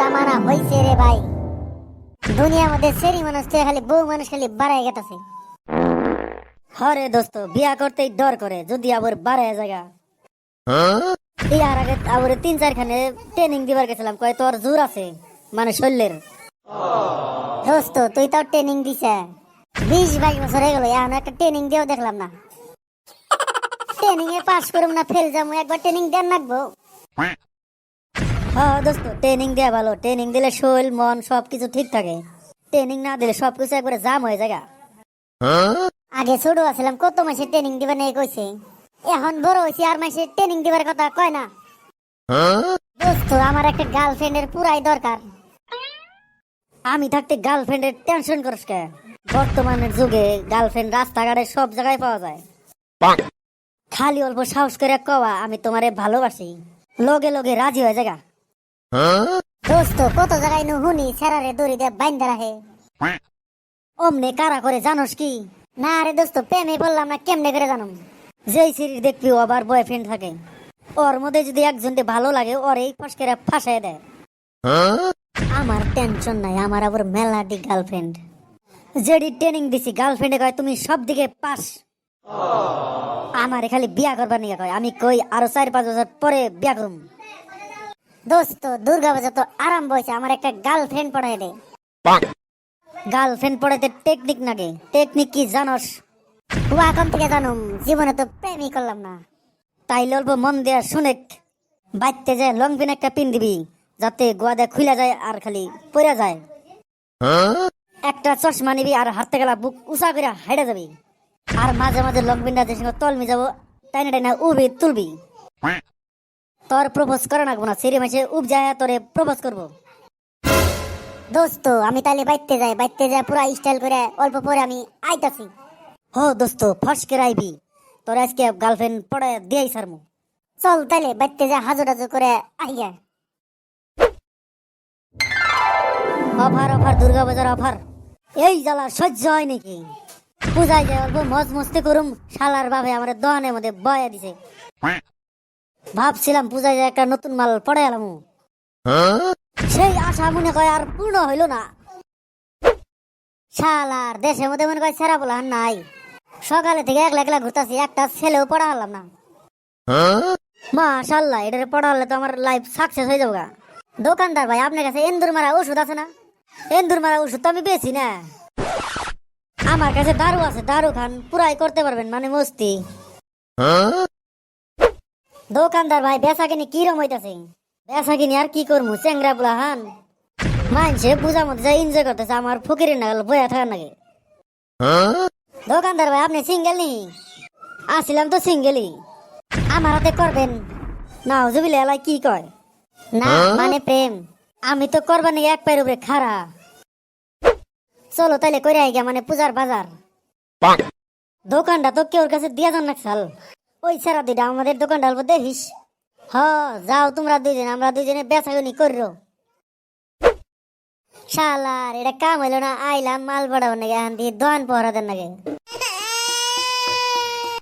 জামানা হইছে রে ভাই। দুনিয়ার মধ্যে সেরি মানুষ থেকে খালি বউ মানুষ খালি বাড়ায় গেতেছে। হরে দোস্ত বিয়া করতেই ডর করে যদি আবার বাড়ায় জায়গা। ইয়ার আগে আবার 3-4 খানে ট্রেনিং দিবার গেছিলাম, কয় তোর জোর আছে মানে শরীরের। দোস্ত তুই তো ট্রেনিং দিছে 20-22 বছর হয়ে গেল, এখন একটা ট্রেনিং দিয়েও দেখলাম না। ট্রেনিং এ পাস করুম না ফেল যাবো, একবার ট্রেনিং দেন রাখবো। হ্যাঁ দোস্ত ট্রেনিং দেয়া ভালো, ট্রেনিং দিলে শরীর মন সবকিছু ঠিক থাকে। ট্রেনিং না দিলে সবকিছু একবারে জাম হয়ে যায়। আগে ছোট আছিলাম কত মাসে ট্রেনিং দিবার নিয়ে কইছে, এখন বড় হয়েছি আর মাসে ট্রেনিং দিবার কথা কয় না। দোস্ত আমার একটা গার্লফ্রেন্ডের পুরাই দরকার। আমি থাকতে গার্লফ্রেন্ডের টেনশন করিস কে? বর্তমানের যুগে গার্লফ্রেন্ড রাস্তাঘাটে সব জায়গায় পাওয়া যায়। খালি অল্প সাহস করে কওয়া আমি তোমারে ভালোবাসি, লগে লগে রাজি হয়ে জায়গা। দোস্ত কত জায়গায় নু হুনি ছেড়ারে দড়ি দিয়ে বাইন্দা রাখে। অমনে কারা করে জানোস কি? না রে দোস্ত প্রেমে বললাম না, কেমনে করে জানুম? যেই সিরিজ দেখবি ও আবার বয়ফ্রেন্ড থাকে, ওর মধ্যে যদি একজনকে ভালো লাগে ওর এই ফসকেরা ফাঁসাই দেয়। আমার টেনশন নাই, আমার আবার মেলাডি গার্লফ্রেন্ড। যেডি ট্রেনিং দিছি গার্লফ্রেন্ডে কয় তুমি সব দিকে পাস। আমারে খালি বিয়া করবার নিয়ে কয়, আমি কই আরো 4-5 বছর পরে বিয়া করুম। দোস্ত দুর্গা পূজা তো আরম্ভ হয়েছে, আমার একটা গার্লফ্রেন্ড পড়াই দে। গার্লফ্রেন্ড পড়াইতে টেকনিক নাগে, টেকনিক কি জানোস? হুয়া কম থেকে জানুম, জীবনে তো প্রেমই করলাম না। তাইলে অল্প মন দেয়া শুনে বাইতে যায় লং পিন একটা পিন দিবি, যাতে গোয়া দেয়া খুলে যায় আর খালি পড়া যায়। একটা চশমা নিবি আর হাতে গেলা বুক উঁচা করে হাইডা যাবি। আর মাঝে মাঝে লং পিনটা যে সঙ্গে তলমি যাবো, টাইনা টাইনা উবি তুলবি। তোর প্রপোজ করে রাখবো না, সেরে মাসে উব যায় তোরে প্রপোজ করবো। দোস্ত আমি তাহলে বাইতে যাই পুরা স্টাইল করে অল্প পরে আমি আইতাছি। হো দোস্ত ফসকে আইবি, তোর আজকে গার্লফ্রেন্ড পড়ায় দিয়াই সারমু। চল তাইলে বাইতে যা হাজু টাজু করে আইয়া। অফার অফার দুর্গা বাজার অফার। এই জ্বালা সহ্য হয় নাকি? পূজায় যায় অল্প মজ মস্তি করুম, শালার বাপে আমার দোকানের মধ্যে বয়া দিছে। ভাবছিলাম পূজায় যায় একটা নতুন মাল পড়ে এলাম, সেই আশা মনে কয় আর পূর্ণ হইল না। শালার দেশের মধ্যে মনে কয় সেরা বলা নাই। সকালে থেকে একলা একলা ঘুরতাছি, একটা ছেলেও পড়া হলাম না। মাশাআল্লাহ, এটারে পড়া হলে তো আমার লাইফ সাকসেস হয়ে যাবে। দোকানদার ভাই আপনার কাছে এন্দুর মারা ওষুধ আছে না? এন্দুর মারা ওষুধ তো আমি বেশি না, আমার কাছে দারু আছে, দারু খান পুরাই করতে পারবেন মানে মস্তি। দোকানদার ভাই বেচা কিনি কিরম হইতাছে? বেচা কিনি আর কি করবো, চেংরা পোলা হান মানছে পূজার মধ্যে যাই এনজয় করতেছে, আমার ফকিরের নাগাল বয়া থাকার নাগে। দোকানদার ভাই আপনি সিঙ্গেল নি? আসিলাম তো সিঙ্গেলই, আমার হাতে করবেন না জুবিলে এলাই কি কয়? না মানে প্রেম। আমি তো করবার নাকি এক পায়ের উপরে খাড়া। চলো তাইলে করে আইগা মানে পূজার বাজার। দোকানটা তো কেউর কাছে দিয়া যান নাকছাল, ওই সারা দিটা আমাদের দোকানটা অল্প দেখিস। হ যাও তোমরা দুইজন, আমরা দুইজনে বেচাগুনি করো। শালার এটা কাম হইলো না, আইলাম মাল বাড়াও নাকি, এখন দিয়ে দোয়ান পহরা দেন নাকি।